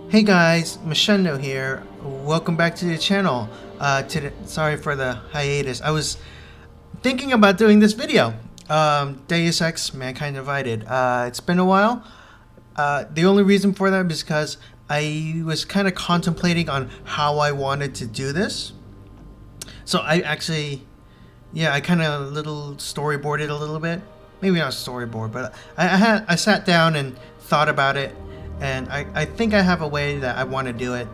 Hey guys, Meshendo here. Welcome back to the channel. Sorry for the hiatus. I was thinking about doing this video. Deus Ex Mankind Divided. It's been a while. The only reason for that is because I was kind of contemplating on how I wanted to do this. So I kind of little storyboarded a little bit. Maybe not storyboard, but I sat down and thought about it. And I think I have a way that I want to do it.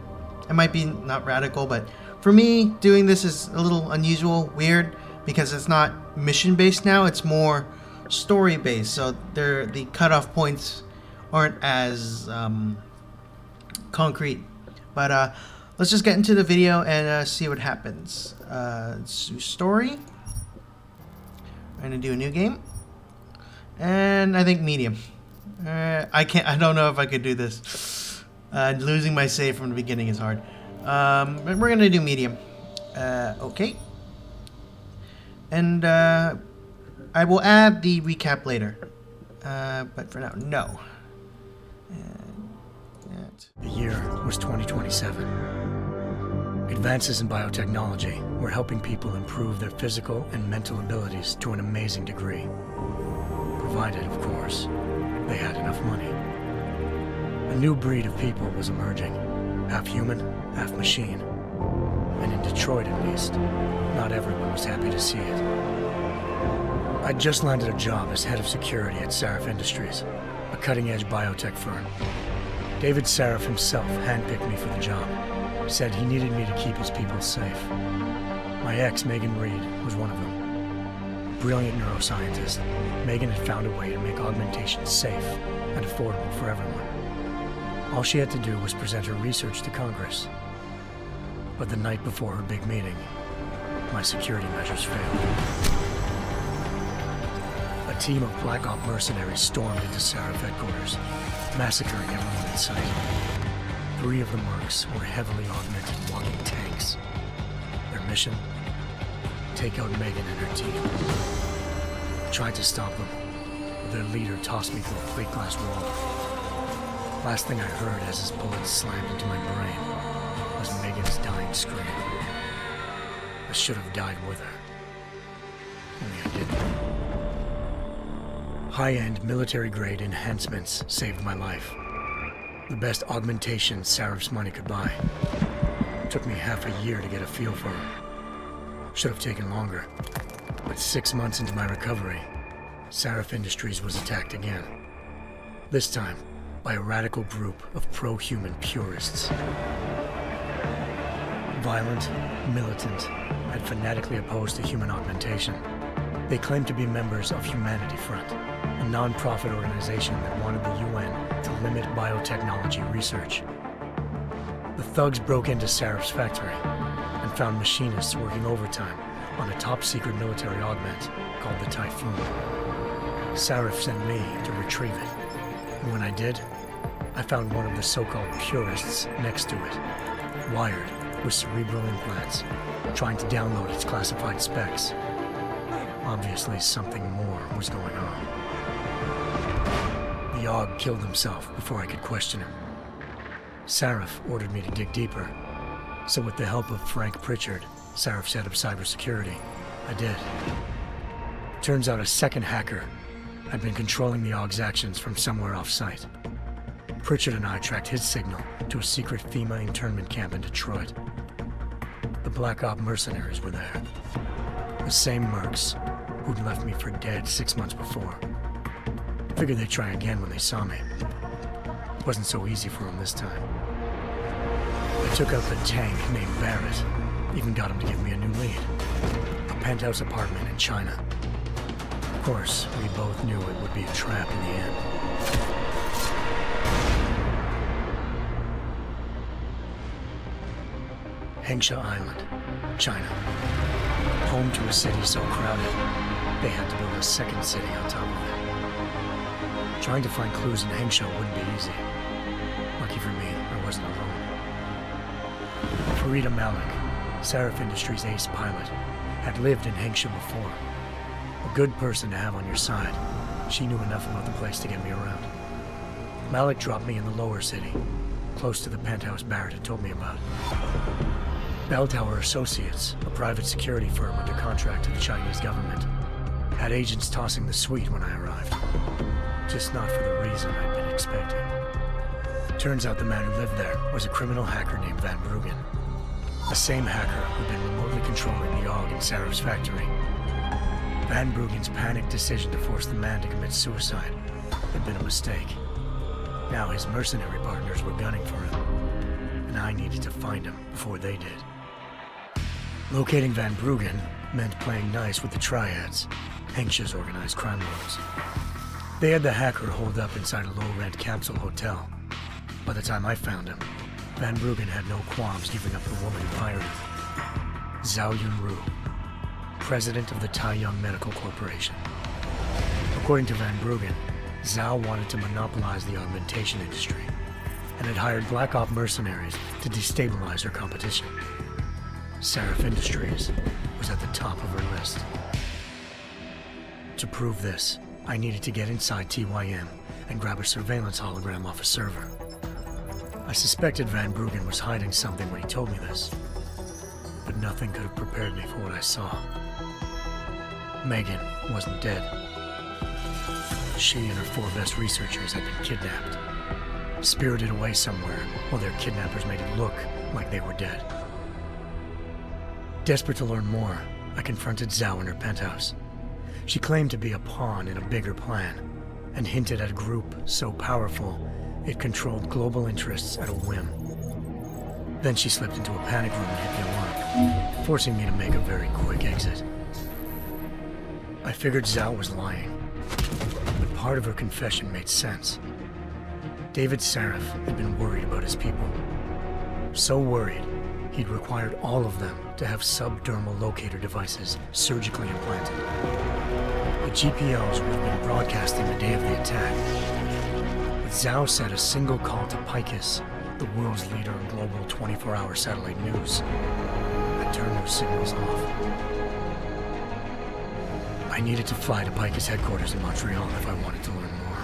It might be not radical, but for me, doing this is a little unusual, weird, because it's not mission-based now, it's more story-based. So the cutoff points aren't as concrete. But let's just get into the video and see what happens. Story. I'm going to do a new game. And I think medium. I don't know if I could do this. Losing my save from the beginning is hard. But we're gonna do medium. Okay. And I will add the recap later. But for now, no. The year was 2027. Advances in biotechnology were helping people improve their physical and mental abilities to an amazing degree. Provided, of course, they had enough money. A new breed of people was emerging, half human, half machine. And in Detroit at least, not everyone was happy to see it. I'd just landed a job as head of security at Sarif Industries, a cutting-edge biotech firm. David Sarif himself handpicked me for the job, said he needed me to keep his people safe. My ex, Megan Reed, was one of them. Brilliant neuroscientist, Megan had found a way to make augmentation safe and affordable for everyone. All she had to do was present her research to Congress. But the night before her big meeting, my security measures failed. A team of Black Op mercenaries stormed into Sarif headquarters, massacring everyone in sight. 3 of the mercs were heavily augmented walking tanks. Their mission? Take out Megan and her team. I tried to stop them, but their leader tossed me through a plate glass wall. Last thing I heard as his bullets slammed into my brain was Megan's dying scream. I should have died with her. Only I didn't. High-end military-grade enhancements saved my life. The best augmentation Sarif's money could buy. It took me half a year to get a feel for her. Should have taken longer, but 6 months into my recovery, Sarif Industries was attacked again. This time, by a radical group of pro-human purists. Violent, militant, and fanatically opposed to human augmentation. They claimed to be members of Humanity Front, a non-profit organization that wanted the UN to limit biotechnology research. The thugs broke into Sarif's factory and found machinists working overtime on a top-secret military augment called the Typhoon. Sarif sent me to retrieve it, and when I did, I found one of the so-called purists next to it, wired with cerebral implants, trying to download its classified specs. Obviously, something more was going on. The Aug killed himself before I could question him. Sarif ordered me to dig deeper, so with the help of Frank Pritchard, Sarif's head of cybersecurity, I did. Turns out a second hacker had been controlling the Aug's actions from somewhere off-site. Pritchard and I tracked his signal to a secret FEMA internment camp in Detroit. The Black Op mercenaries were there. The same mercs who'd left me for dead 6 months before. Figured they'd try again when they saw me. It wasn't so easy for them this time. I took out the tank named Barrett, even got him to give me a new lead. A penthouse apartment in China. Of course, we both knew it would be a trap in the end. Hengsha Island, China. Home to a city so crowded, they had to build a second city on top of it. Trying to find clues in Hengsha wouldn't be easy. Lucky for me, I wasn't alone. Farida Malik, Sarif Industries' ace pilot, had lived in Hengsha before. A good person to have on your side. She knew enough about the place to get me around. Malik dropped me in the lower city, close to the penthouse Barrett had told me about. Bell Tower Associates, a private security firm under contract to the Chinese government, had agents tossing the suite when I arrived. Just not for the reason I'd been expecting. Turns out the man who lived there was a criminal hacker named Van Bruggen. The same hacker who'd been remotely controlling the AUG in Sarah's factory. Van Bruggen's panicked decision to force the man to commit suicide had been a mistake. Now his mercenary partners were gunning for him, and I needed to find him before they did. Locating Van Bruggen meant playing nice with the triads, Hengsha's organized crime lords. They had the hacker holed up inside a low-rent capsule hotel. By the time I found him, Van Bruggen had no qualms giving up the woman who hired him. Zhao Yunru, president of the Taiyang Medical Corporation. According to Van Bruggen, Zhao wanted to monopolize the augmentation industry and had hired Black Op mercenaries to destabilize her competition. Sarif Industries was at the top of her list. To prove this, I needed to get inside TYM and grab a surveillance hologram off a server. I suspected Van Bruggen was hiding something when he told me this, but nothing could have prepared me for what I saw. Megan wasn't dead. She and her 4 best researchers had been kidnapped, spirited away somewhere while their kidnappers made it look like they were dead. Desperate to learn more, I confronted Zhao in her penthouse. She claimed to be a pawn in a bigger plan, and hinted at a group so powerful it controlled global interests at a whim. Then she slipped into a panic room and hit the alarm, forcing me to make a very quick exit. I figured Zhao was lying, but part of her confession made sense. David Sarif had been worried about his people. So worried, he'd required all of them to have subdermal locator devices surgically implanted. The GPLs would have been broadcasting the day of the attack. But Zhao said a single call to Picus, the world's leader in global 24-hour satellite news, had turned those signals off. I needed to fly to Picus headquarters in Montreal if I wanted to learn more.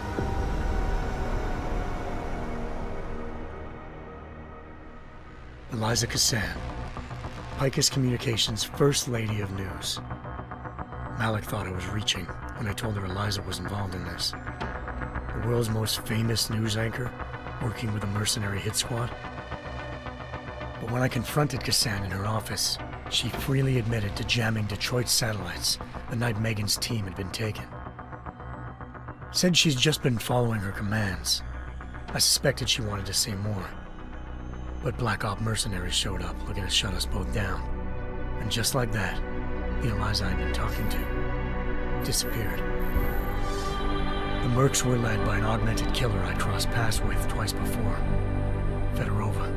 Eliza Cassan, Picus Communications' First Lady of News. Malik thought I was reaching when I told her Eliza was involved in this. The world's most famous news anchor, working with a mercenary hit squad. But when I confronted Cassan in her office, she freely admitted to jamming Detroit's satellites the night Megan's team had been taken. Said she's just been following her commands. I suspected she wanted to say more. But Black Op mercenaries showed up looking to shut us both down. And just like that, the Eliza I'd been talking to disappeared. The mercs were led by an augmented killer I'd crossed paths with twice before, Fedorova,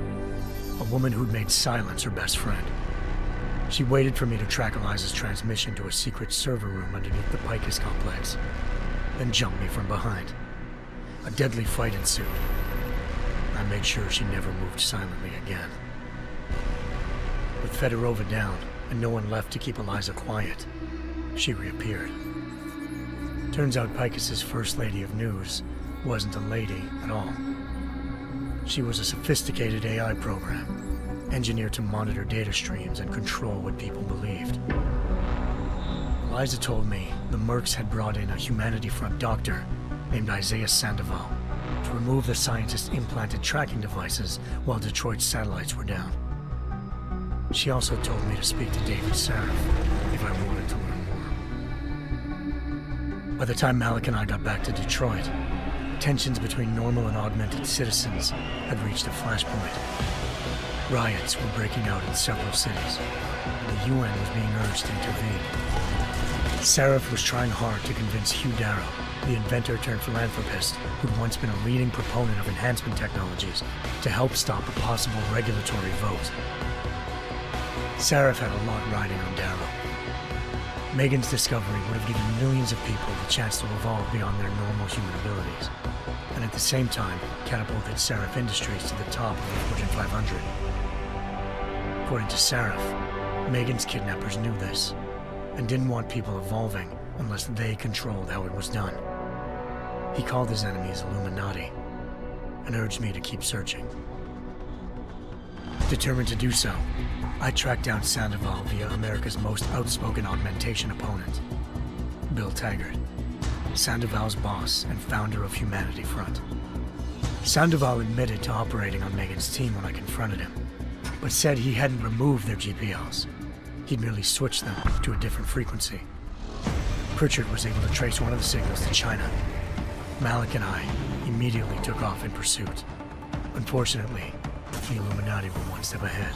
a woman who'd made silence her best friend. She waited for me to track Eliza's transmission to a secret server room underneath the Picus complex, then jumped me from behind. A deadly fight ensued. I made sure she never moved silently again. With Fedorova down, and no one left to keep Eliza quiet, she reappeared. Turns out Picus's First Lady of News wasn't a lady at all. She was a sophisticated AI program, engineered to monitor data streams and control what people believed. Eliza told me the mercs had brought in a Humanity Front doctor named Isaiah Sandoval to remove the scientist's implanted tracking devices while Detroit's satellites were down. She also told me to speak to David Sarif if I wanted to learn more. By the time Malik and I got back to Detroit, tensions between normal and augmented citizens had reached a flashpoint. Riots were breaking out in several cities, and the UN was being urged to intervene. Sarif was trying hard to convince Hugh Darrow, the inventor turned philanthropist who'd once been a leading proponent of enhancement technologies, to help stop a possible regulatory vote. Sarif had a lot riding on Darrow. Megan's discovery would have given millions of people the chance to evolve beyond their normal human abilities, and at the same time catapulted Sarif Industries to the top of the Fortune 500. According to Sarif, Megan's kidnappers knew this, and didn't want people evolving unless they controlled how it was done. He called his enemies Illuminati, and urged me to keep searching. Determined to do so, I tracked down Sandoval via America's most outspoken augmentation opponent, Bill Taggart, Sandoval's boss and founder of Humanity Front. Sandoval admitted to operating on Megan's team when I confronted him, but said he hadn't removed their GPLs. He'd merely switched them to a different frequency. Pritchard was able to trace one of the signals to China. Malik and I immediately took off in pursuit. Unfortunately, the Illuminati were one step ahead.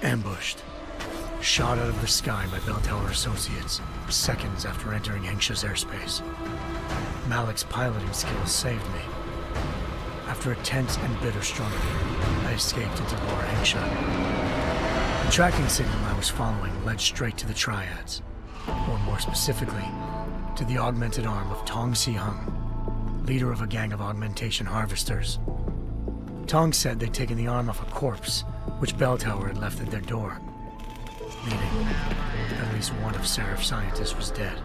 Ambushed. Shot out of the sky by Bell Tower Associates, seconds after entering Hengsha's airspace. Malik's piloting skills saved me. After a tense and bitter struggle, I escaped into Lower Hengsha. The tracking signal I was following led straight to the Triads, or more specifically, to the augmented arm of Tong Si-hung, leader of a gang of augmentation harvesters. Tong said they'd taken the arm off a corpse, which Bell Tower had left at their door, meaning at least one of Seraph's scientists was dead.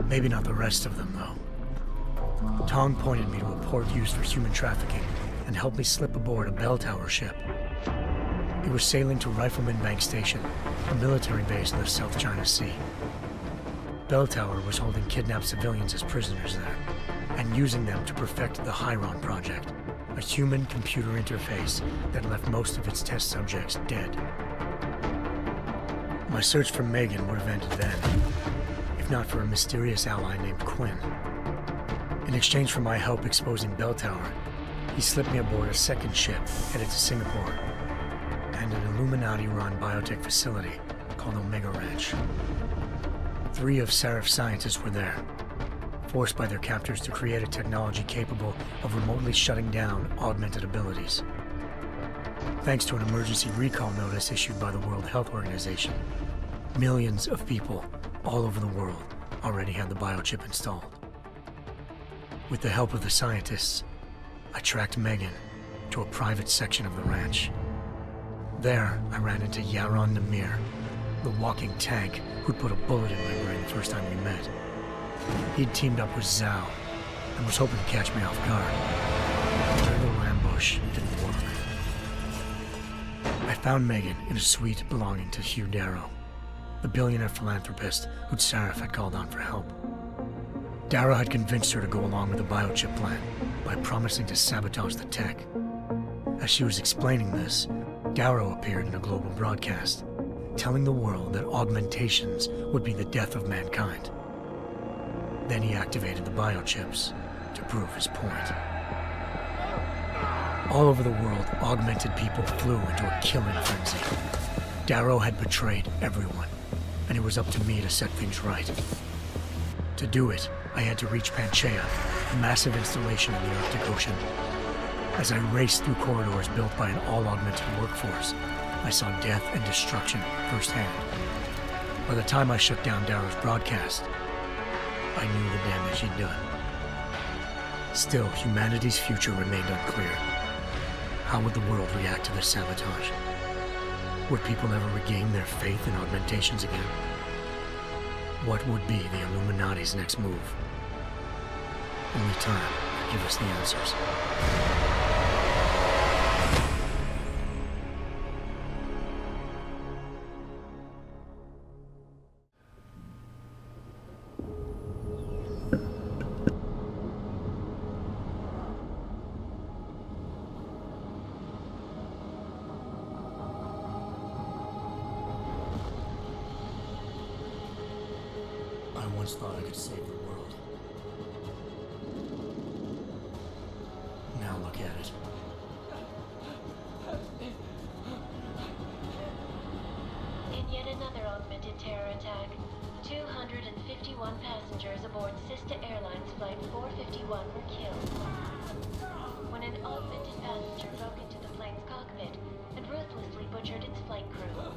Maybe not the rest of them, though. Tong pointed me to a port used for human trafficking and helped me slip aboard a Bell Tower ship. It was sailing to Rifleman Bank Station, a military base in the South China Sea. Bell Tower was holding kidnapped civilians as prisoners there, and using them to perfect the Hyron Project, a human-computer interface that left most of its test subjects dead. My search for Megan would have ended then, if not for a mysterious ally named Quinn. In exchange for my help exposing Bell Tower, he slipped me aboard a second ship headed to Singapore, and an Illuminati-run biotech facility called Omega Ranch. 3 of Seraph's scientists were there, forced by their captors to create a technology capable of remotely shutting down augmented abilities. Thanks to an emergency recall notice issued by the World Health Organization, millions of people all over the world already had the biochip installed. With the help of the scientists, I tracked Megan to a private section of the ranch. There, I ran into Yaron Namir, the walking tank who'd put a bullet in my brain the first time we met. He'd teamed up with Zhao and was hoping to catch me off guard. Their little ambush didn't work. I found Megan in a suite belonging to Hugh Darrow, the billionaire philanthropist who'd Seraph had called on for help. Darrow had convinced her to go along with the biochip plan by promising to sabotage the tech. As she was explaining this, Darrow appeared in a global broadcast, telling the world that augmentations would be the death of mankind. Then he activated the biochips to prove his point. All over the world, augmented people flew into a killing frenzy. Darrow had betrayed everyone, and it was up to me to set things right. To do it, I had to reach Panchaea, a massive installation in the Arctic Ocean. As I raced through corridors built by an all-augmented workforce, I saw death and destruction firsthand. By the time I shut down Darrow's broadcast, I knew the damage he'd done. Still, humanity's future remained unclear. How would the world react to this sabotage? Would people ever regain their faith in augmentations again? What would be the Illuminati's next move? Only time could give us the answers. I once thought I could save the world. Now look at it. In yet another augmented terror attack, 251 passengers aboard Sister Airlines Flight 451 were killed. When an augmented passenger broke into the plane's cockpit and ruthlessly butchered its flight crew.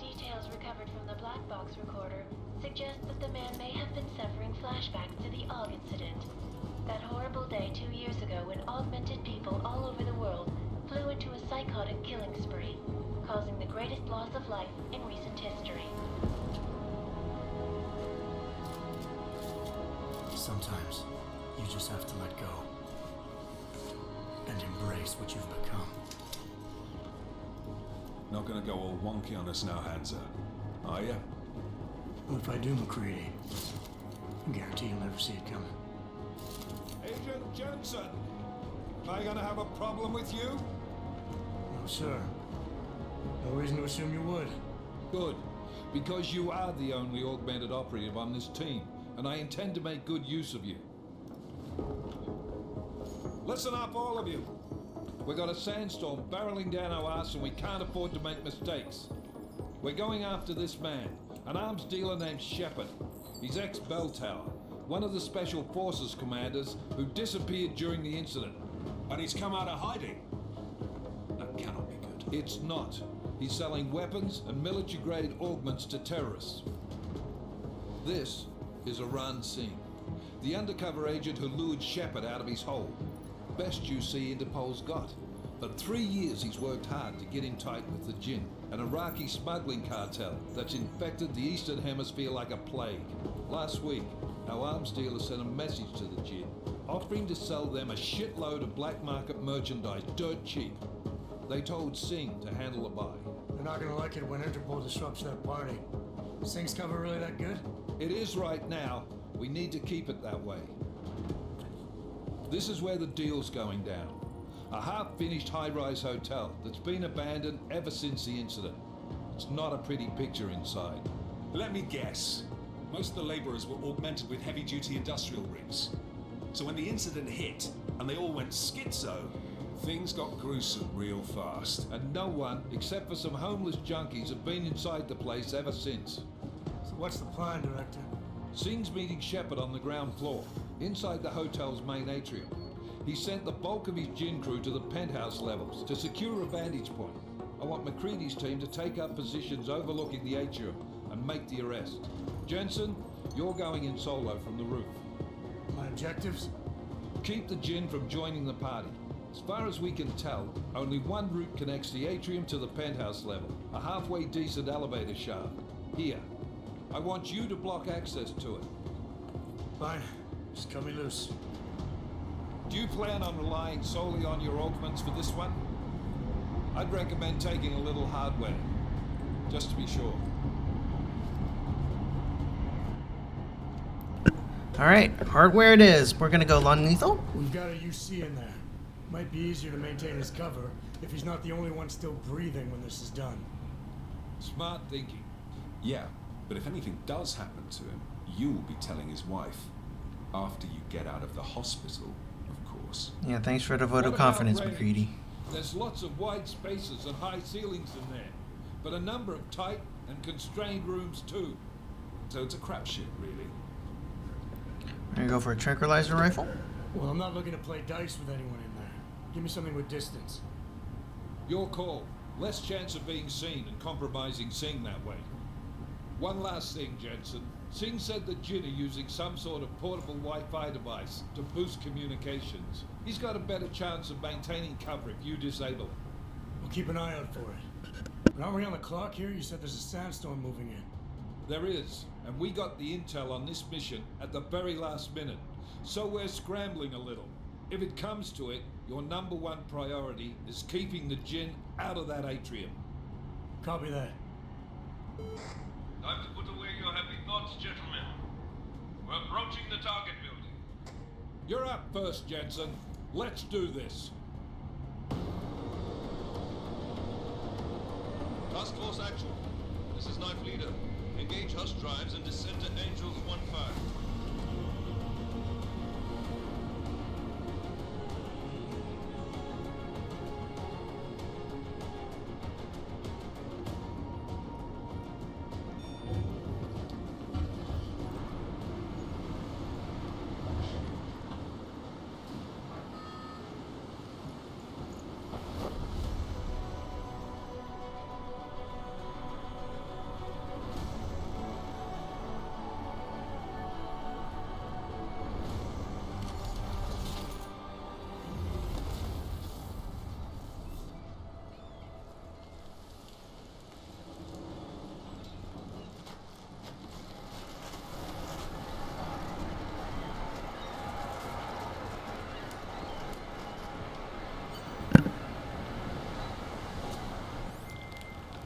Details recovered from the black box recorder suggest that the man may have been suffering flashbacks to the AUG incident. That horrible day 2 years ago when augmented people all over the world flew into a psychotic killing spree, causing the greatest loss of life in recent history. Sometimes you just have to let go and embrace what you've become. Not gonna go all wonky on us now, Hansa, are ya? What if I do, McCready? I guarantee you'll never see it coming. Agent Jensen! Am I gonna have a problem with you? No, sir. No reason to assume you would. Good, because you are the only augmented operative on this team, and I intend to make good use of you. Listen up, all of you. We got a sandstorm barreling down our arse and we can't afford to make mistakes. We're going after this man, an arms dealer named Shepard. He's ex-Bell Tower, one of the Special Forces commanders who disappeared during the incident. And he's come out of hiding. That cannot be good. It's not. He's selling weapons and military-grade augments to terrorists. This is Iran Singh, the undercover agent who lured Shepard out of his hole. Best you see Interpol's got. But 3 years he's worked hard to get in tight with the Jinn, an Iraqi smuggling cartel that's infected the Eastern Hemisphere like a plague. Last week, our arms dealer sent a message to the Jinn, offering to sell them a shitload of black market merchandise dirt cheap. They told Singh to handle the buy. They're not gonna like it when Interpol disrupts their party. Is Singh's cover really that good? It is right now. We need to keep it that way. This is where the deal's going down. A half-finished high-rise hotel that's been abandoned ever since the incident. It's not a pretty picture inside. Let me guess. Most of the laborers were augmented with heavy-duty industrial rigs. So when the incident hit, and they all went schizo, things got gruesome real fast. And no one, except for some homeless junkies, have been inside the place ever since. So what's the plan, Director? Singh's meeting Shepard on the ground floor, inside the hotel's main atrium. He sent the bulk of his Jinn crew to the penthouse levels to secure a vantage point. I want McCready's team to take up positions overlooking the atrium and make the arrest. Jensen, you're going in solo from the roof. My objectives? Keep the Jinn from joining the party. As far as we can tell, only one route connects the atrium to the penthouse level, a halfway decent elevator shaft. Here. I want you to block access to it. Fine. Just cut me loose. Do you plan on relying solely on your augments for this one? I'd recommend taking a little hardware, just to be sure. Alright, hardware it is. We're gonna go non-lethal. We've got a UC in there. Might be easier to maintain his cover if he's not the only one still breathing when this is done. Smart thinking. Yeah, but if anything does happen to him, you will be telling his wife. After you get out of the hospital, of course. Yeah, thanks for the vote of What about confidence, range? McCready. There's lots of wide spaces and high ceilings in there, but a number of tight and constrained rooms too. So it's a crapshoot, really. We're gonna go for a tranquilizer rifle. Well, I'm not looking to play dice with anyone in there. Give me something with distance. Your call. Less chance of being seen and compromising Singh that way. One last thing, Jensen. Singh said the Jinn are using some sort of portable Wi-Fi device to boost communications. He's got a better chance of maintaining cover if you disable it. We'll keep an eye out for it. But aren't we on the clock here? You said there's a sandstorm moving in. There is, and we got the intel on this mission at the very last minute. So we're scrambling a little. If it comes to it, your number one priority is keeping the Jinn out of that atrium. Copy that. Time to put away your happy thoughts, gentlemen. We're approaching the target building. You're up first, Jensen. Let's do this. Task Force Action. This is Knife Leader. Engage Hush drives and descend to Angels 1-5.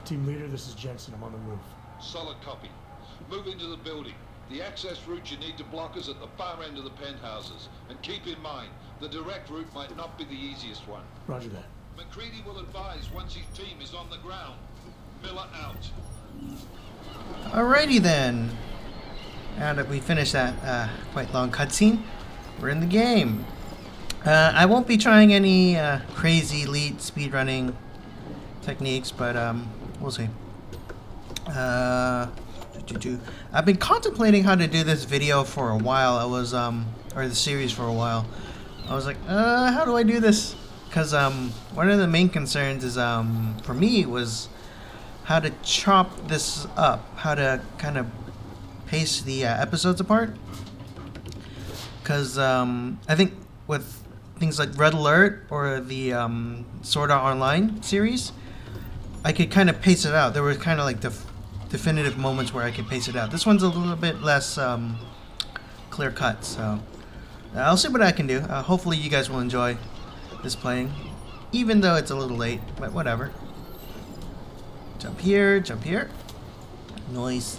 Team leader, this is Jensen. I'm on the roof. Solid copy. Move into the building. The access route you need to block is at the far end of the penthouses. And keep in mind, the direct route might not be the easiest one. Roger that. McCready will advise once his team is on the ground. Miller out. Alrighty then. Now that we finished that quite long cutscene, we're in the game. I won't be trying any crazy elite speedrunning techniques, but we'll see. I've been contemplating how to do this video for a while. Or the series for a while. I was like, how do I do this? Because one of the main concerns is for me was how to chop this up, how to kind of pace the episodes apart. Because I think with things like Red Alert or the Sword Art Online series, I could kind of pace it out. There were kind of like definitive moments where I could pace it out. This one's a little bit less clear cut, so I'll see what I can do. Hopefully you guys will enjoy this playing, even though it's a little late, but whatever. Jump here, jump here. Noise.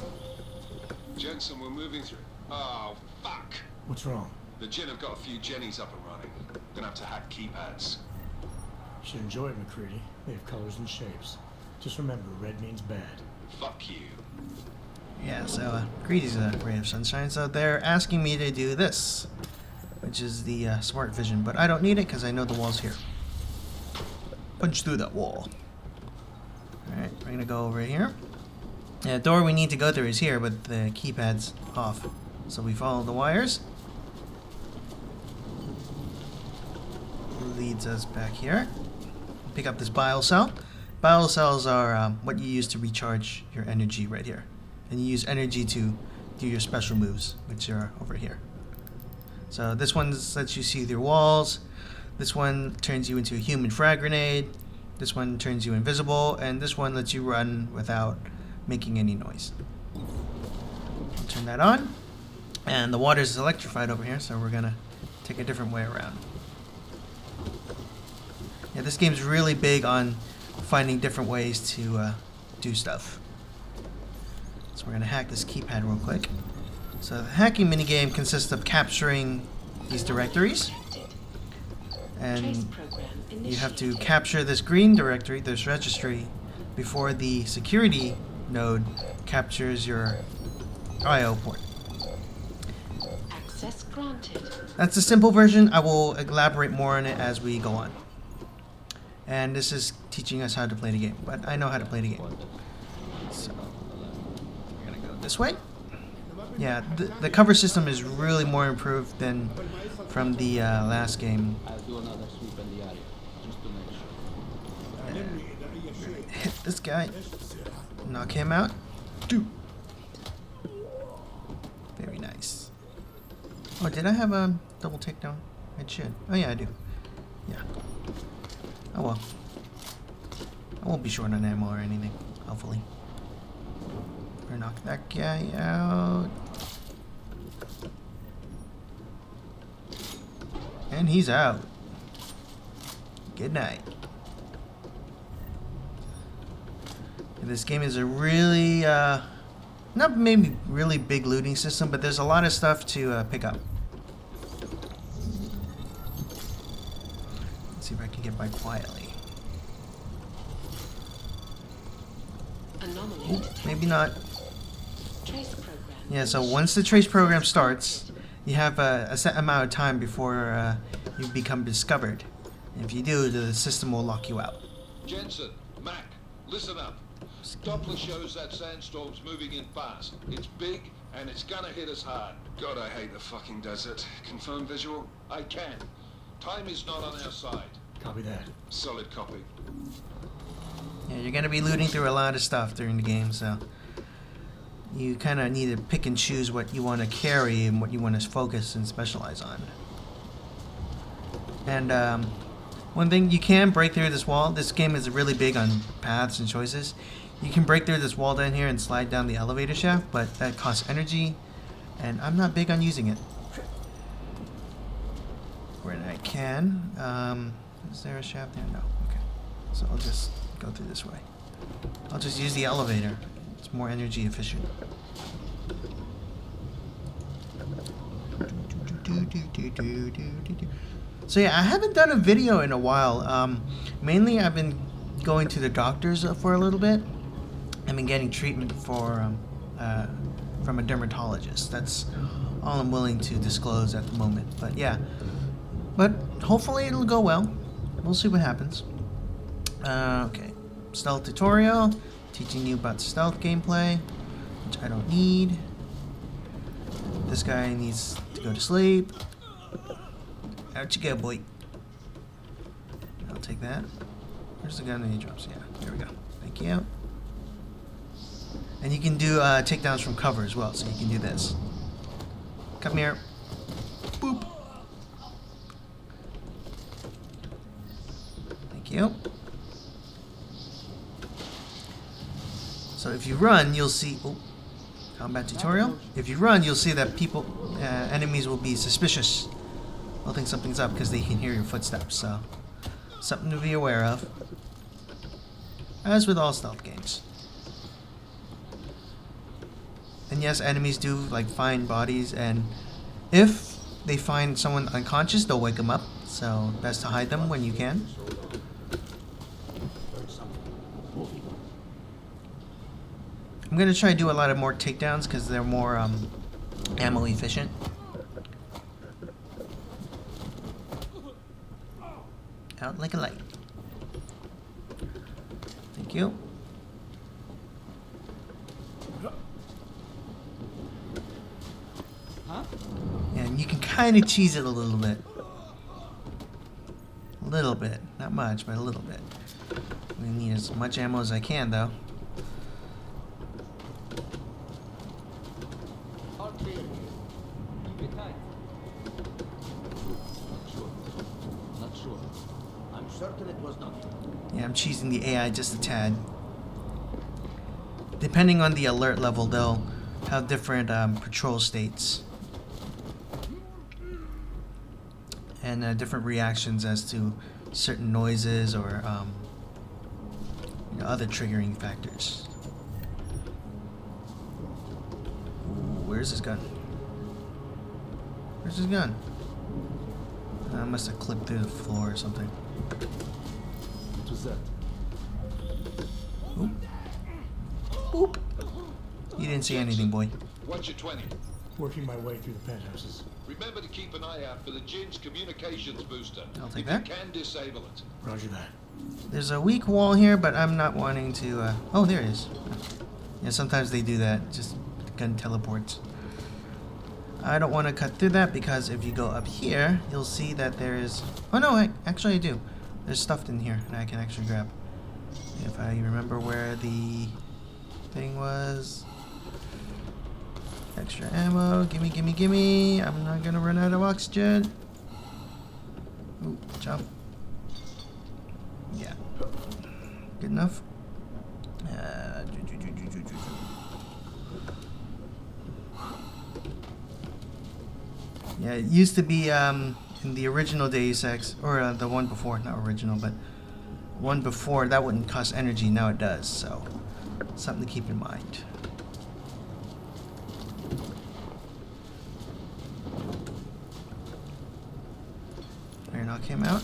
Jensen, we're moving through. Oh, fuck. What's wrong? The Jinn have got a few Jennies up and running. Gonna have to hack keypads. You should enjoy it, McCready. They have colors and shapes. Just remember, red means bad. Fuck you. Yeah, so Greedy's a ray of sunshine, so they're asking me to do this, which is the smart vision, but I don't need it because I know the wall's here. Punch through that wall. Alright, we're gonna go over here. The door we need to go through is here, but the keypad's off. So we follow the wires. Leads us back here. Pick up this bile cell. Bile cells are what you use to recharge your energy right here. And you use energy to do your special moves, which are over here. So this one lets you see through walls. This one turns you into a human frag grenade. This one turns you invisible. And this one lets you run without making any noise. I'll turn that on. And the water is electrified over here, so we're going to take a different way around. Yeah, this game's really big on finding different ways to do stuff. So we're going to hack this keypad real quick. So the hacking minigame consists of capturing these directories. And you have to capture this green directory, this registry, before the security node captures your I/O port. Access granted. That's the simple version. I will elaborate more on it as we go on. And this is teaching us how to play the game, but I know how to play the game. So we're gonna go this way. Yeah, the cover system is really more improved than from the last game. I'll do another sweep in the area, just to make sure. Hit this guy. Knock him out. Dude. Very nice. Oh, did I have a double takedown? I should. Oh yeah, I do. Yeah. Oh well. I won't be short on ammo or anything, hopefully. Or knock that guy out. And he's out. Good night. This game is a really, not maybe really big looting system, but there's a lot of stuff to pick up. Let's see if I can get by quietly. Ooh, maybe not. Trace program. Yeah, so once the trace program starts, you have a set amount of time before you become discovered. And if you do, the system will lock you out. Jensen, Mac, listen up. Doppler shows that sandstorm's moving in fast. It's big, and it's gonna hit us hard. God, I hate the fucking desert. Confirm visual? I can. Time is not on our side. Copy that. Solid copy. Yeah, you're gonna be looting through a lot of stuff during the game, so you kind of need to pick and choose what you want to carry and what you want to focus and specialize on. And one thing, you can break through this wall. This game is really big on paths and choices. You can break through this wall down here and slide down the elevator shaft, but that costs energy, and I'm not big on using it. When I can. Is there a shaft there? No. Okay. So I'll just go through this way. I'll just use the elevator. It's more energy efficient. So yeah, I haven't done a video in a while. Mainly I've been going to the doctors for a little bit. I've been getting treatment for from a dermatologist. That's all I'm willing to disclose at the moment. But yeah, but hopefully it'll go well. We'll see what happens. Okay, stealth tutorial, teaching you about stealth gameplay, which I don't need. This guy needs to go to sleep. Out you go, boy. I'll take that. Where's the gun that he drops? Yeah, there we go. Thank you. And you can do takedowns from cover as well, so you can do this. Come here. Boop. Thank you. So if you run, you'll see... Oh, combat tutorial. If you run, you'll see that enemies will be suspicious. They'll think something's up because they can hear your footsteps, so... something to be aware of. As with all stealth games. And yes, enemies do like find bodies, and if they find someone unconscious, they'll wake them up. So best to hide them when you can. I'm gonna try to do a lot of more takedowns because they're more ammo efficient. Out like a light. Thank you. And you can kind of cheese it a little bit. A little bit. Not much, but a little bit. We need as much ammo as I can, though. Not sure. I'm certain it was not. Yeah, I'm cheesing the AI just a tad. Depending on the alert level, they'll have different patrol states. And different reactions as to certain noises or other triggering factors. Ooh, where's his gun? Where's his gun? I must have clipped through the floor or something. What was that? Oop. Oop. You didn't see anything, boy. What's your 20? Working my way through the penthouses. Remember to keep an eye out for the Jin's communications booster. I'll take if that. You can disable it. Roger that. There's a weak wall here, but I'm not wanting to... Oh, there it is. Yeah, sometimes they do that. Just gun teleports. I don't want to cut through that because if you go up here, you'll see that there is... Oh, no, actually I do. There's stuff in here that I can actually grab. If I remember where the thing was... Extra ammo, gimme, gimme, gimme. I'm not gonna run out of oxygen. Ooh, jump. Yeah. Good enough. Yeah, it used to be in the original Deus Ex, or the one before, not original, but one before, that wouldn't cost energy, now it does, so something to keep in mind. Knock him out.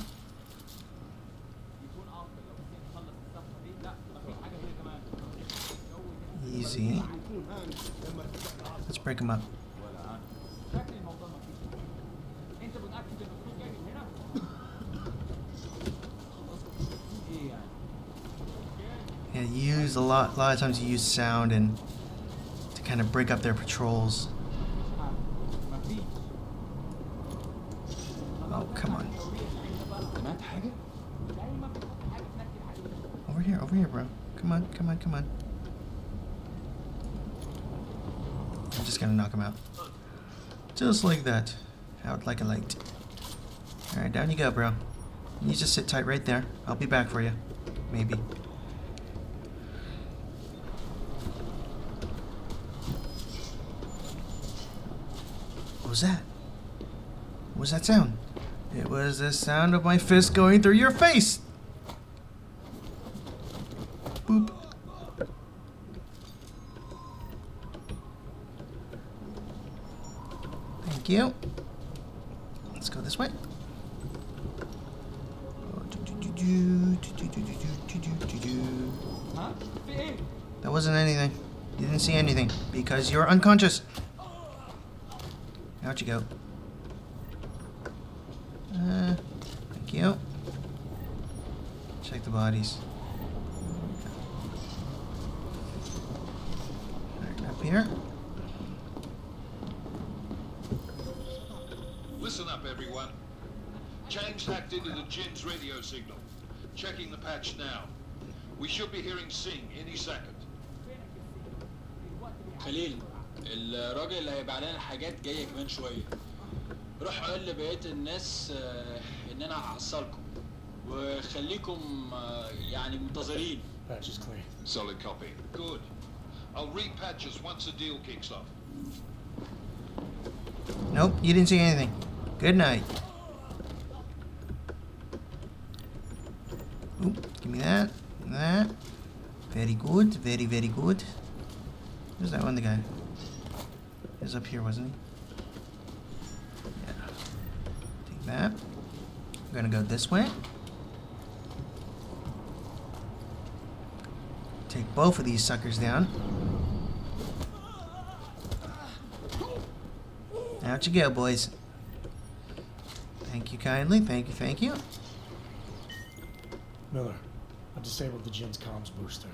Easy. Let's break him up. Yeah, you use a lot of times you use sound and to kind of break up their patrols. Oh, come on. Over here, bro. Come on, come on, come on. I'm just gonna knock him out. Just like that. Out like a light. Alright, down you go, bro. You just sit tight right there. I'll be back for you. Maybe. What was that? What was that sound? It was the sound of my fist going through your face! Boop. Thank you. Let's go this way. That wasn't anything. You didn't see anything because you're unconscious. Out you go. Thank you. Check the bodies. Right, up here. Listen up, everyone. James hacked into the Jin's radio signal. Checking the patch now. We should be hearing Singh any second. خليل الراجل اللي هيبقى علينا الحاجات جايه كمان شويه. روح قول لبقيه الناس ان انا هحصلكم وخليكم يعني منتظرين. Patch is clean. Solid copy. Good. I'll repatch us once the deal kicks off. Nope, you didn't see anything. Good night. Oop, give me that. That. Very good. Very, very good. Where's that one, the guy? He was up here, wasn't he? Yeah. Take that. I'm gonna go this way. Take both of these suckers down. Out you go, boys. Thank you kindly. Thank you, thank you. Miller, I've disabled the Jin's comms booster.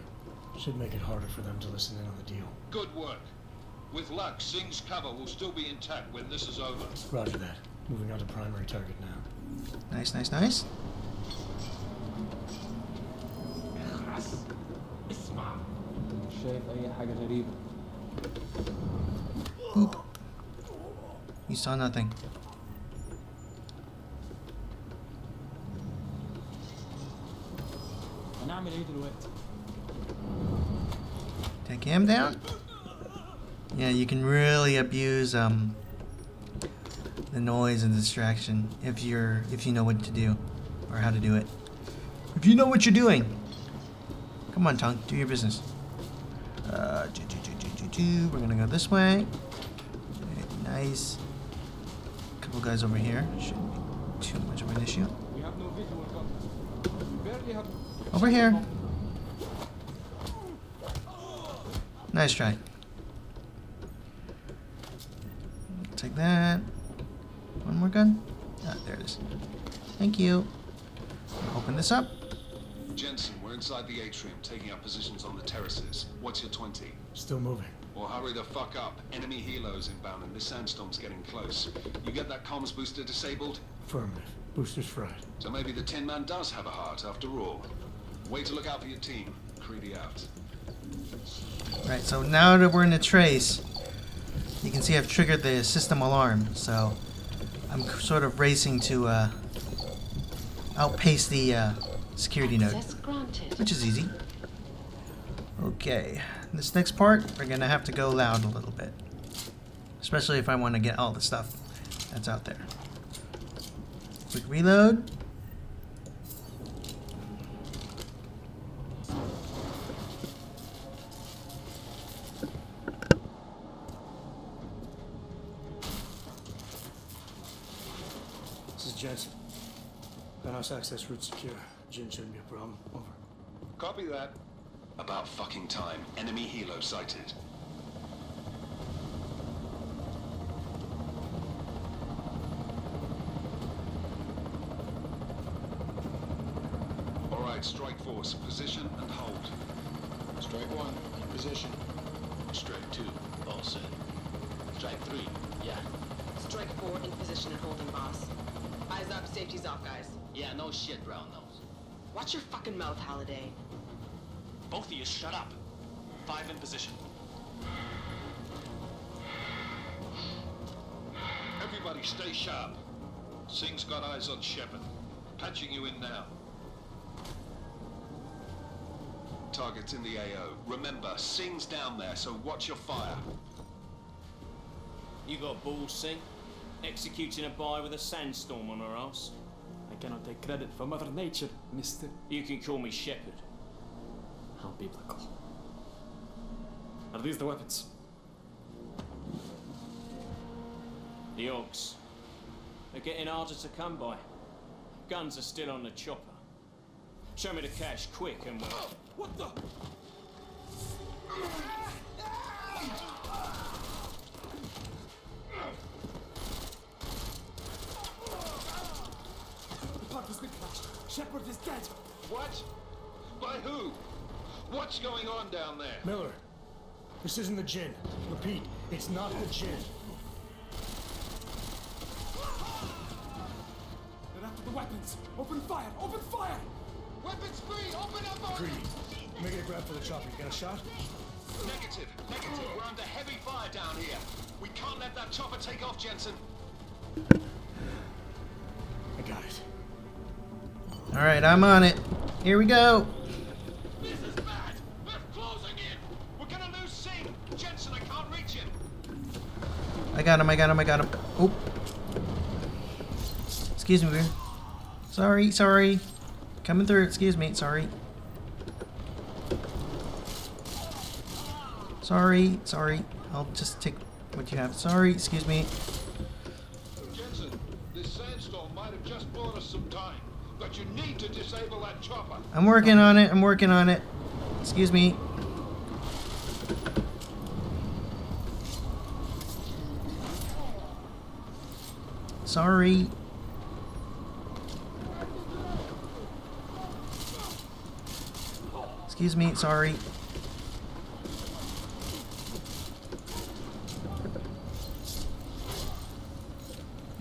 Should make it harder for them to listen in on the deal. Good work. With luck, Singh's cover will still be intact when this is over. Roger that. Moving on to primary target now. Nice, nice, nice. شايف اي حاجه غريبه. Boop. You saw nothing. هنعمل ايه دلوقتي؟ Take him down. Yeah, you can really abuse the noise and distraction if you know what to do or how to do it. If you know what you're doing. Come on, Tongue, do your business. We're gonna go this way. Nice. Couple guys over here. Shouldn't be too much of an issue. We have no visual contact. Barely have. Over here. Nice try. Take that. One more gun. Ah, there it is. Thank you. Open this up. Jensen, we're inside the atrium, taking up positions on the terraces. What's your 20? Still moving. Well, hurry the fuck up. Enemy helos inbound and this sandstorm's getting close. You get that comms booster disabled? Affirmative. Booster's fried. So maybe the Tin Man does have a heart after all. Way to look out for your team. Creedy out. Right, so now that we're in the trace, you can see I've triggered the system alarm, so I'm sort of racing to outpace the security node, Access granted. which is easy. Okay, this next part, we're gonna have to go loud a little bit, especially if I want to get all the stuff that's out there. Quick reload. This is Jensen. Penthouse access route secure. Jin shouldn't be a problem. Over. Copy that. About fucking time. Enemy helo sighted. All right, strike force. Position and hold. Strike 1, in position. Strike 2, all set. Strike 3, yeah. Strike 4 in position and holding, boss. Eyes up, safety's off, guys. Yeah, no shit, brown nose. Watch your fucking mouth, Halliday. Both of you shut up. 5 in position. Everybody stay sharp. Singh's got eyes on Shepard. Patching you in now. Target's in the AO. Remember, Singh's down there, so watch your fire. You got balls, Singh? Executing a buy with a sandstorm on her ass? I cannot take credit for Mother Nature, mister. You can call me Shepard. How biblical. Are these the weapons? The Orcs. They're getting harder to come by. Guns are still on the chopper. Show me the cash, quick, and we'll... What the? The pod was whiplashed. Shepard is dead. What? By who? What's going on down there? Miller, this isn't the Jinn. Repeat, it's not the Jinn. They're after the weapons. Open fire! Open fire! Weapons free! Open up! Greedy, make it a grab for the chopper. You got a shot? Negative. Negative. We're under heavy fire down here. We can't let that chopper take off, Jensen. I got it. All right, I'm on it. Here we go. This is bad. We're closing in. We're gonna lose Singh. Jensen, I can't reach him. I got him. I got him. I got him. Oh. Excuse me, Beer. Sorry. Sorry. Coming through. Excuse me. Sorry. Sorry. Sorry. I'll just take what you have. Sorry. Excuse me. Jensen, this sandstorm might have just bought us some time, but you need to disable that chopper. I'm working on it. I'm working on it. Excuse me. Sorry. Excuse me. Sorry.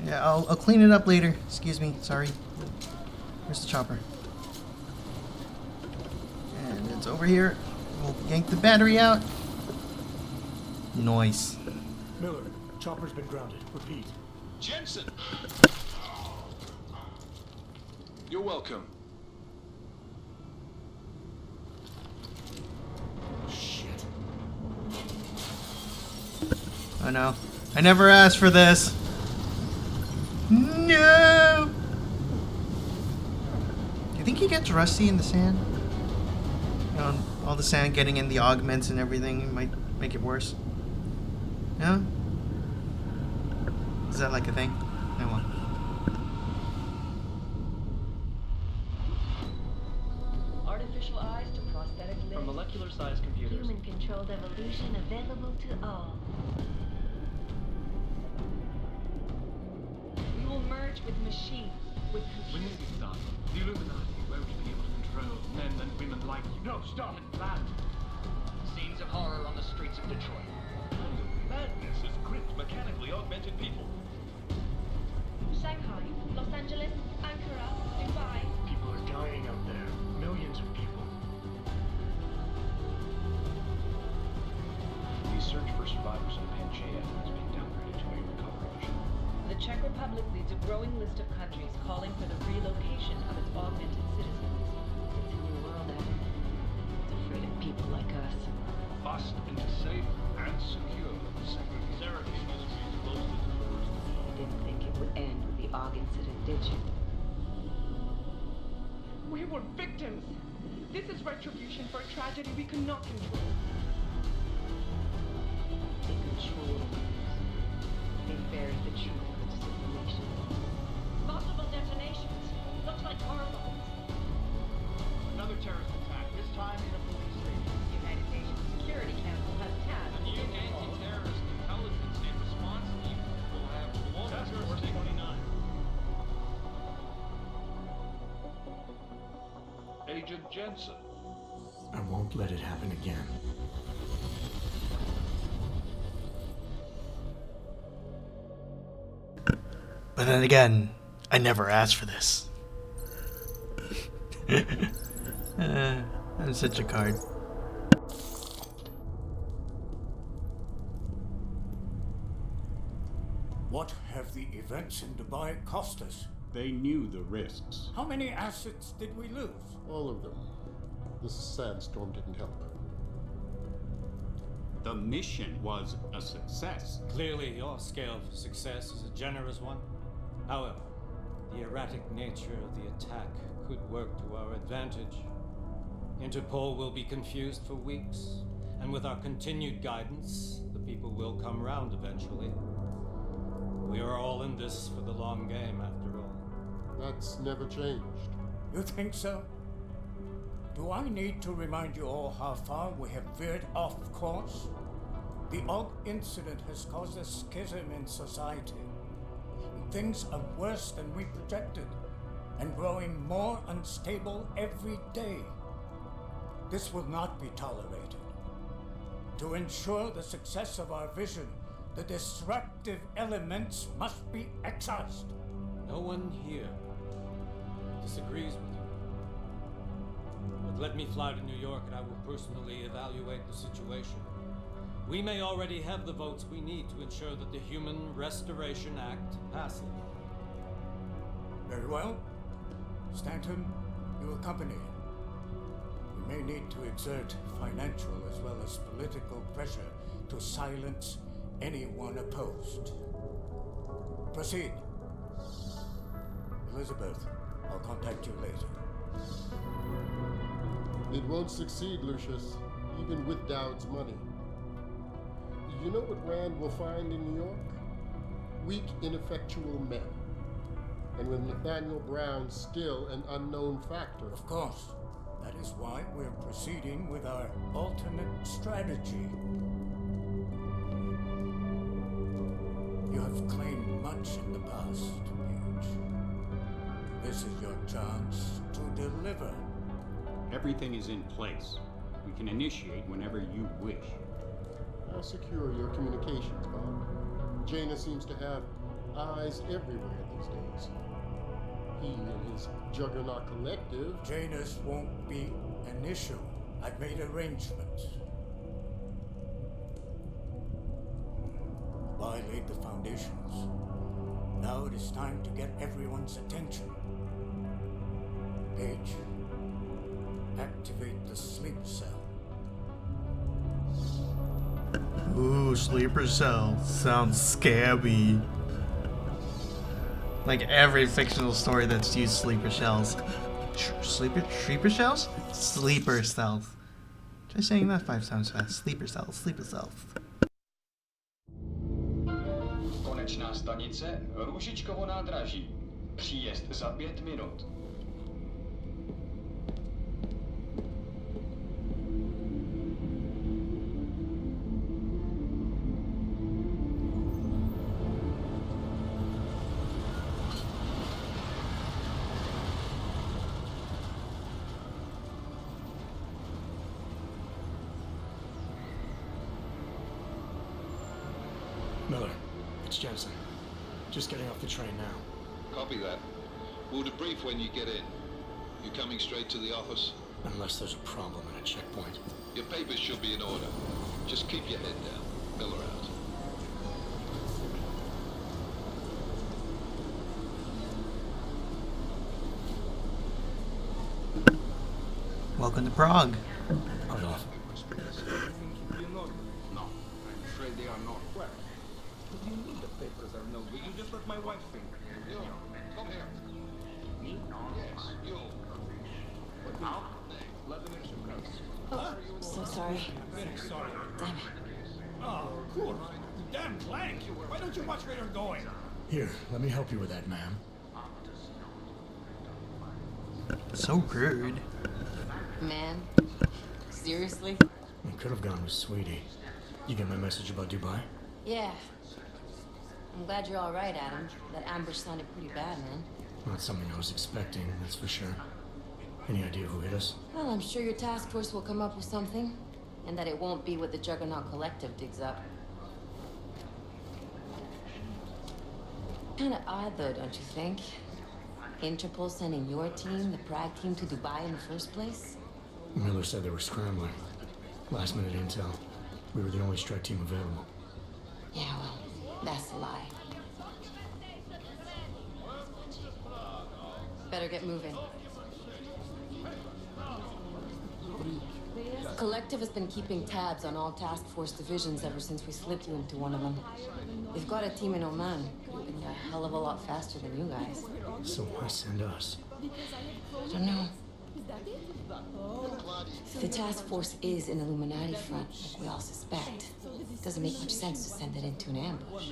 Yeah, I'll clean it up later. Excuse me. Sorry. Where's the chopper? And it's over here. We'll yank the battery out. Nice. Miller, chopper's been grounded. Repeat. Jensen. You're welcome. Shit. Oh no. I never asked for this. No! Do you think he gets rusty in the sand? You know, all the sand getting in the augments and everything might make it worse. No? Is that like a thing? I won't. Artificial eyes to prosthetic limbs. From molecular-sized computers. Human-controlled evolution available to all. We will merge with machines, with When computers. this is done, the Illuminati won't be able to control men and women like you. No, stop it, lad. Scenes of horror on the streets of Detroit. Madness has gripped mechanically augmented people. Shanghai, Los Angeles, Ankara, Dubai. People are dying out there. Millions of people. The search for survivors in Pangaea has been downgraded to a recovery mission. The Czech Republic leads a growing list of countries calling for the relocation of its augmented citizens. It's a new world, Evan. It's afraid of people like us. Bust into safe and secure segregation. You didn't think it would end with the Aug incident, did you? We were victims. This is retribution for a tragedy we could not control. They control the news. They buried the truth of the simulation. Multiple detonations. Looks like hormones. Another terrorist attack, this time in a police station. The United Nations Security Council has tasked The new anti-terrorist intelligence and response team will have Task Force 29. Agent Jensen. I won't let it happen again. But then again, I never asked for this. I'm such a card. What have the events in Dubai cost us? They knew the risks. How many assets did we lose? All of them. This sandstorm didn't help. The mission was a success. Clearly, your scale of success is a generous one. However, the erratic nature of the attack could work to our advantage. Interpol will be confused for weeks, and with our continued guidance, the people will come round eventually. We are all in this for the long game, after all. That's never changed. You think so? Do I need to remind you all how far we have veered off course? The Og incident has caused a schism in society. Things are worse than we projected, and growing more unstable every day. This will not be tolerated. To ensure the success of our vision, the disruptive elements must be excised. No one here disagrees with you. But let me fly to New York and I will personally evaluate the situation. We may already have the votes we need to ensure that the Human Restoration Act passes. Very well. Stanton, you accompany him. We may need to exert financial as well as political pressure to silence anyone opposed. Proceed. Elizabeth, I'll contact you later. It won't succeed, Lucius, even with Dowd's money. You know what Rand will find in New York? Weak, ineffectual men. And with Nathaniel Brown still an unknown factor. Of course. That is why we're proceeding with our alternate strategy. You have claimed much in the past, Paige. This is your chance to deliver. Everything is in place. We can initiate whenever you wish. How secure are your communications, Bob? Jaina seems to have eyes everywhere these days. He and his Juggernaut Collective... Janus won't be an issue. I've made arrangements. I laid the foundations. Now it is time to get everyone's attention. Paige, activate the sleep cell. Ooh, sleeper cell. Sounds scabby. Like every fictional story that's used sleeper cells. Sleeper shells? Sleeper cells. Try saying that 5 times fast. Sleeper cells, sleeper cells. Konečná stanice, Růžičkovo nádraží. Příjezd za 5 minut. Miller, it's Jensen. Just getting off the train now. Copy that. We'll debrief when you get in. You coming straight to the office? Unless there's a problem at a checkpoint. Your papers should be in order. Just keep your head down. Miller out. Welcome to Prague. Hold off. No, I'm afraid they are not. Well, what do you mean the papers are no good? You just let my wife think. You, come here. Me? Yes, you. What now? Let them in some guys. Oh, so sorry. Very sorry. Damn it. Oh, cool. Damn blank. Why don't you watch where you're going? Here, let me help you with that, ma'am. So rude. Man, seriously? I could have gone with Sweetie. You get my message about Dubai? Yeah. I'm glad you're all right, Adam. That ambush sounded pretty bad, man. Not something I was expecting, that's for sure. Any idea who hit us? Well, I'm sure your task force will come up with something. And that it won't be what the Juggernaut Collective digs up. Kinda odd, though, don't you think? Interpol sending your team, the Prague team, to Dubai in the first place? Miller said they were scrambling. Last minute intel. We were the only strike team available. Yeah, well, that's a lie. Better get moving. Collective has been keeping tabs on all task force divisions ever since we slipped you into one of them. They've got a team in Oman. Could have been a hell of a lot faster than you guys. So why send us? I don't know. If the task force is an Illuminati front, like we all suspect, it doesn't make much sense to send it into an ambush.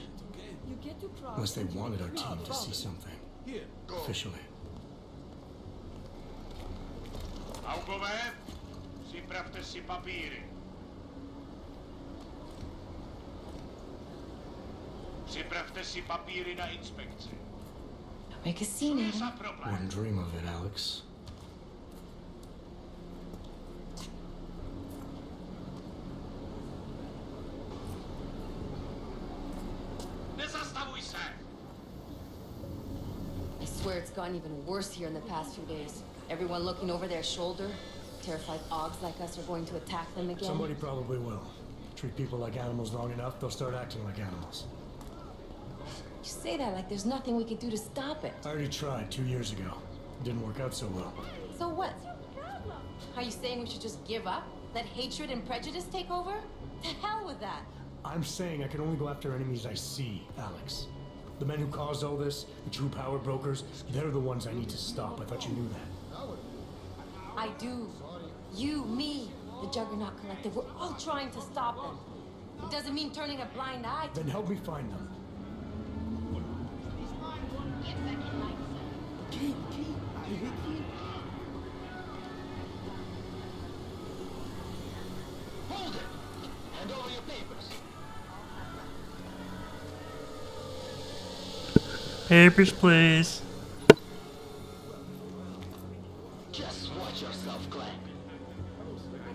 Unless they wanted our team to see something. Officially. Algover, si pravte papíry. Připravte si papíry na inspekci. Make a scene, Adam. Wouldn't dream of it, Alex. Nezastavuj se! I swear it's gotten even worse here in the past few days. Everyone looking over their shoulder. Terrified Augs like us are going to attack them again. Somebody probably will. Treat people like animals long enough, they'll start acting like animals. You say that like there's nothing we could do to stop it. I already tried 2 years ago. It didn't work out so well. So what? Are you saying we should just give up? Let hatred and prejudice take over? To hell with that. I'm saying I can only go after enemies I see, Alex. The men who caused all this, the true power brokers, they're the ones I need to stop. I thought you knew that. I do. You, me, the Juggernaut Collective, we're all trying to stop them. It doesn't mean turning a blind eye. Then help me find them. Hold it! Hand over your papers. Papers, please. Just watch yourself, Glenn.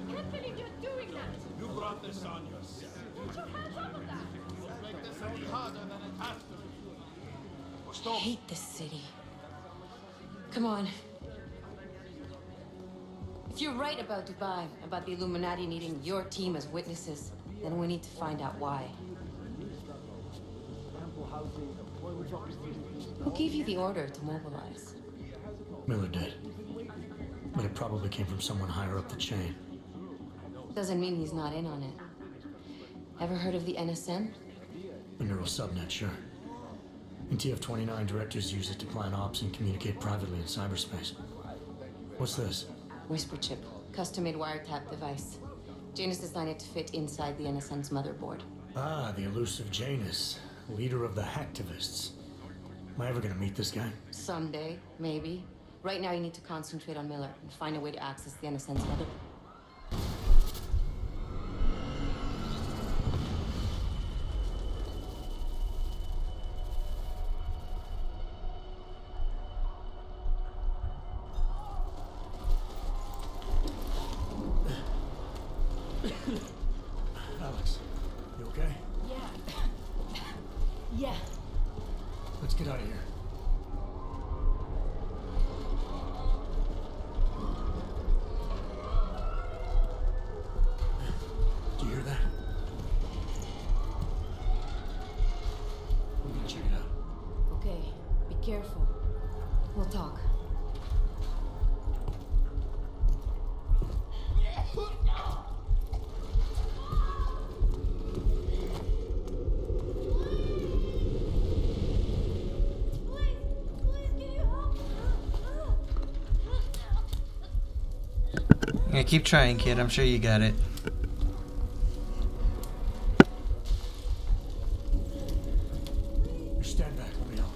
I can't believe you're doing that. You brought this on yourself. Put your hands off of that. You'll make this any harder than it has to be. I hate this city. Come on. If you're right about Dubai, about the Illuminati needing your team as witnesses, then we need to find out why. Who gave you the order to mobilize? Miller did. But it probably came from someone higher up the chain. Doesn't mean he's not in on it. Ever heard of the NSM? The neural subnet, sure. In TF-29, directors use it to plan ops and communicate privately in cyberspace. What's this? Whisper chip, custom-made wiretap device. Janus designed it to fit inside the NSM's motherboard. Ah, the elusive Janus, leader of the hacktivists. Am I ever gonna meet this guy? Someday, maybe. Right now you need to concentrate on Miller and find a way to access the NSM's motherboard. Alex, you okay? Yeah. Let's get out of here. Do you hear that? I'm gonna check it out. Okay, be careful. We'll talk. Yeah, keep trying, kid. I'm sure you got it. You stand back, let me help.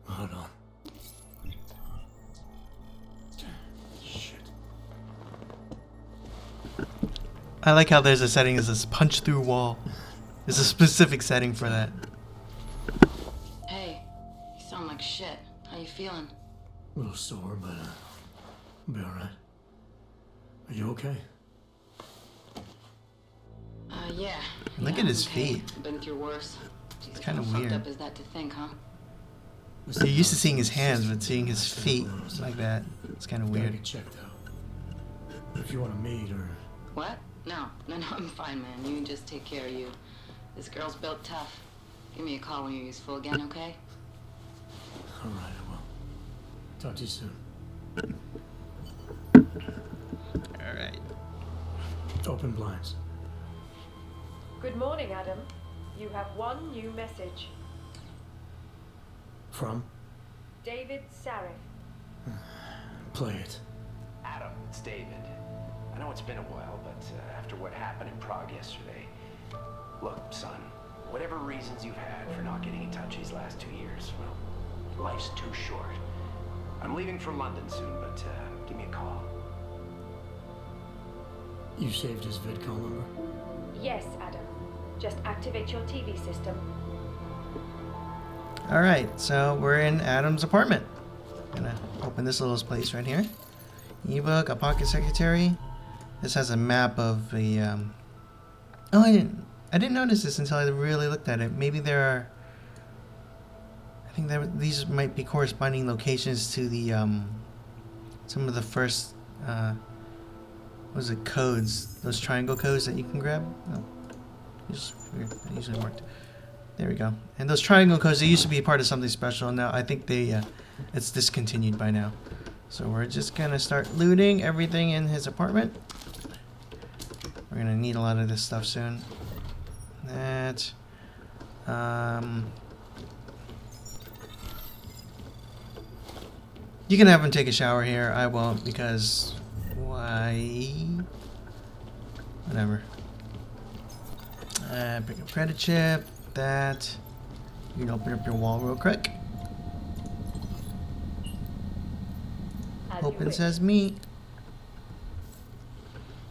Hold on. Shit. I like how there's a setting that says punch through wall. There's a specific setting for that. Hey, you sound like shit. How you feeling? A little sore, but I'll be alright. Are you okay? Yeah. Look at his feet. Been through worse. It's kind of How weird. fucked up is that to think, huh? You're used to seeing his hands, but seeing his feet like that, it's kind of Gotta weird. get checked out. If you want to meet or... What? No, I'm fine, man. You just take care of you. This girl's built tough. Give me a call when you're useful again, okay? Alright, I will. Talk to you soon. Alright. Open blinds. Good morning, Adam. You have one new message. From? David Sarif. Play it. Adam, it's David. I know it's been a while, but after what happened in Prague yesterday, look, son, whatever reasons you've had for not getting in touch these last 2 years, well, life's too short. I'm leaving for London soon, but give me a call. You saved his vidcall number? Yes, Adam. Just activate your TV system. Alright, so we're in Adam's apartment. Gonna open this little place right here. Ebook, a pocket secretary. This has a map of the oh, I didn't notice this until I really looked at it. Maybe there are, I think these might be corresponding locations to the some of the first what was it, codes, those triangle codes that you can grab. Oh, weird. That usually worked. There we go. And those triangle codes, they used to be part of something special. Now I think they it's discontinued by now. So we're just gonna start looting everything in his apartment. We're gonna need a lot of this stuff soon. That you can have him take a shower here. I won't, because why? Whatever. Pick up credit chip. That. You can open up your wall real quick. Open says me.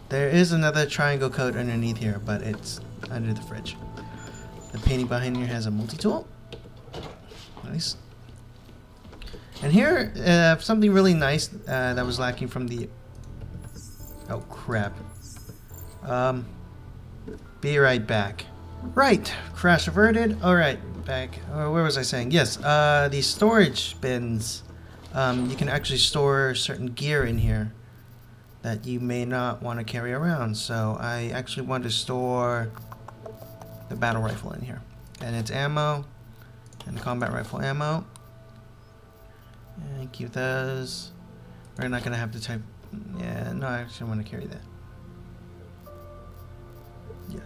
There is another triangle code underneath here, but it's under the fridge. The painting behind here has a multi-tool. Nice. And here, something really nice that was lacking from the... Oh, crap. Be right back. Right, crash averted. Alright, back. Where was I saying? Yes, these storage bins. You can actually store certain gear in here that you may not want to carry around. So I actually want to store the battle rifle in here. And its ammo. And the combat rifle ammo. And keep those. We're not going to have to type... Yeah, no, I actually want to carry that. Yeah.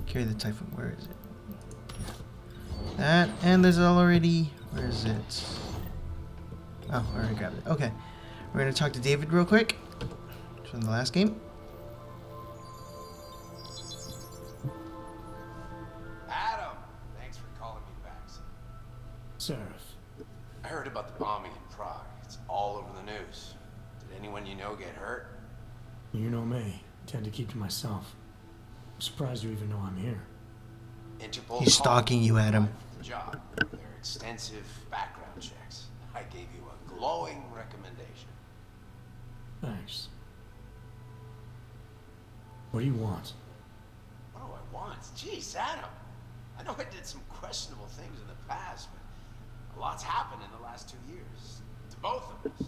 Carry the Typhoon. Where is it? Yeah. That. And there's already... Where is it? Oh, I already grabbed it. Okay. We're going to talk to David real quick. From the last game. Adam! Thanks for calling me back, son. Sarif. I heard about the bombing in Prague. It's all over the news. Did anyone you know get hurt? You know me. I tend to keep to myself. I'm surprised you even know I'm here. Interpol He's stalking you, Adam. the job. Their extensive background checks. I gave you a glowing recommendation. Thanks. What do you want? What do I want? Jeez, Adam. I know I did some questionable things in the past, but a lot's happened in the last 2 years. To both of us.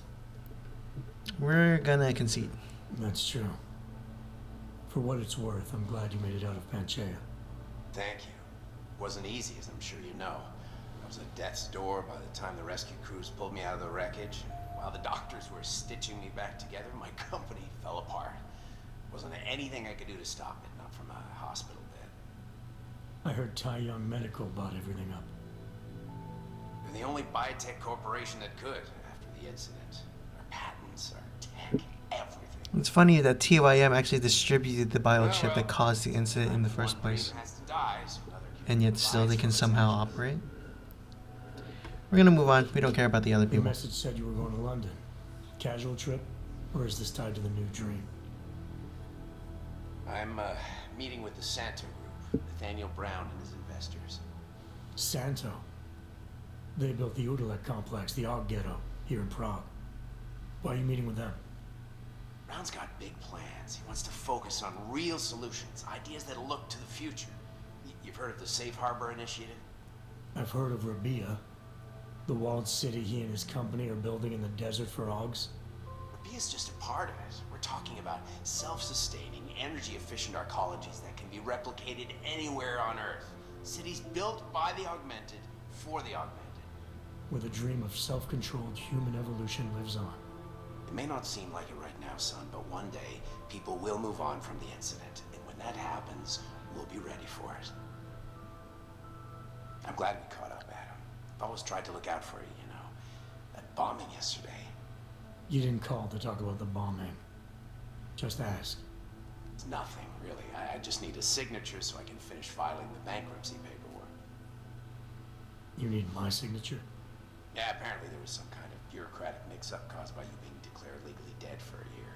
We're gonna concede. That's true. For what it's worth, I'm glad you made it out of Panchaea. Thank you. It wasn't easy, as I'm sure you know. I was at death's door by the time the rescue crews pulled me out of the wreckage. While the doctors were stitching me back together, my company fell apart. Wasn't anything I could do to stop it, not from a hospital bed. I heard Tai Young Medical bought everything up. They're the only biotech corporation that could after the incident. Our patents, our tech, everything. It's funny that TYM actually distributed the biochip that caused the incident in the first place. And yet still they can somehow operate. We're gonna move on. We don't care about the other Your people. message said you were going to London. Casual trip? Or is this tied to the new dream? I'm meeting with the Santo Group, Nathaniel Brown and his investors. Santo? They built the Udalek complex, the Og ghetto, here in Prague. Why are you meeting with them? Brown's got big plans. He wants to focus on real solutions, ideas that look to the future. You've heard of the Safe Harbor Initiative? I've heard of Rabia, the walled city he and his company are building in the desert for Augs. Rabia's just a part of it. We're talking about self-sustaining, energy-efficient arcologies that can be replicated anywhere on Earth. Cities built by the augmented, for the augmented. Where the dream of self-controlled human evolution lives on. It may not seem like it right now, son, but one day, people will move on from the incident. And when that happens, we'll be ready for it. I'm glad we caught up, Adam. I've always tried to look out for you, you know. That bombing yesterday. You didn't call to talk about the bombing. Just ask. It's nothing, really. I just need a signature so I can finish filing the bankruptcy paperwork. You need my signature? Yeah, apparently there was some kind of bureaucratic mix-up caused by you being declared legally dead for a year.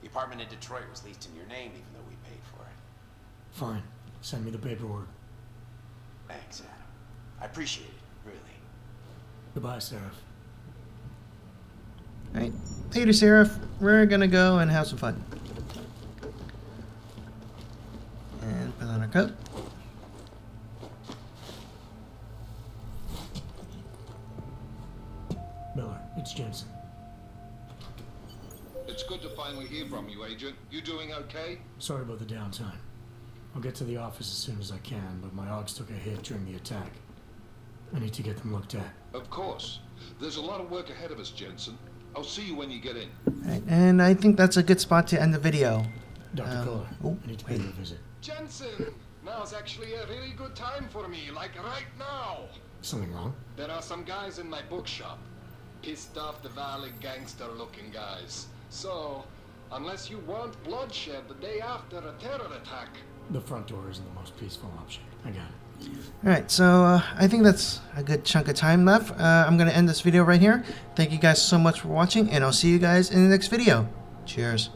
The apartment in Detroit was leased in your name even though we paid for it. Fine. Send me the paperwork. Thanks, Adam. I appreciate it, really. Goodbye, Seraph. Alright, later, Seraph. We're gonna go and have some fun. And put on our coat. Miller, it's Jensen. It's good to finally hear from you, Agent. You doing okay? Sorry about the downtime. I'll get to the office as soon as I can, but my Augs took a hit during the attack. I need to get them looked at. Of course. There's a lot of work ahead of us, Jensen. I'll see you when you get in. Alright, and I think that's a good spot to end the video. Dr. Kohler, I need to pay you a visit. Jensen! Now's actually a really good time for me, like right now. Something wrong? There are some guys in my bookshop. Pissed off the Valley gangster-looking guys. So, unless you want bloodshed the day after a terror attack... The front door isn't the most peaceful option. I got it. Alright, so I think that's a good chunk of time left. I'm going to end this video right here. Thank you guys so much for watching, and I'll see you guys in the next video. Cheers.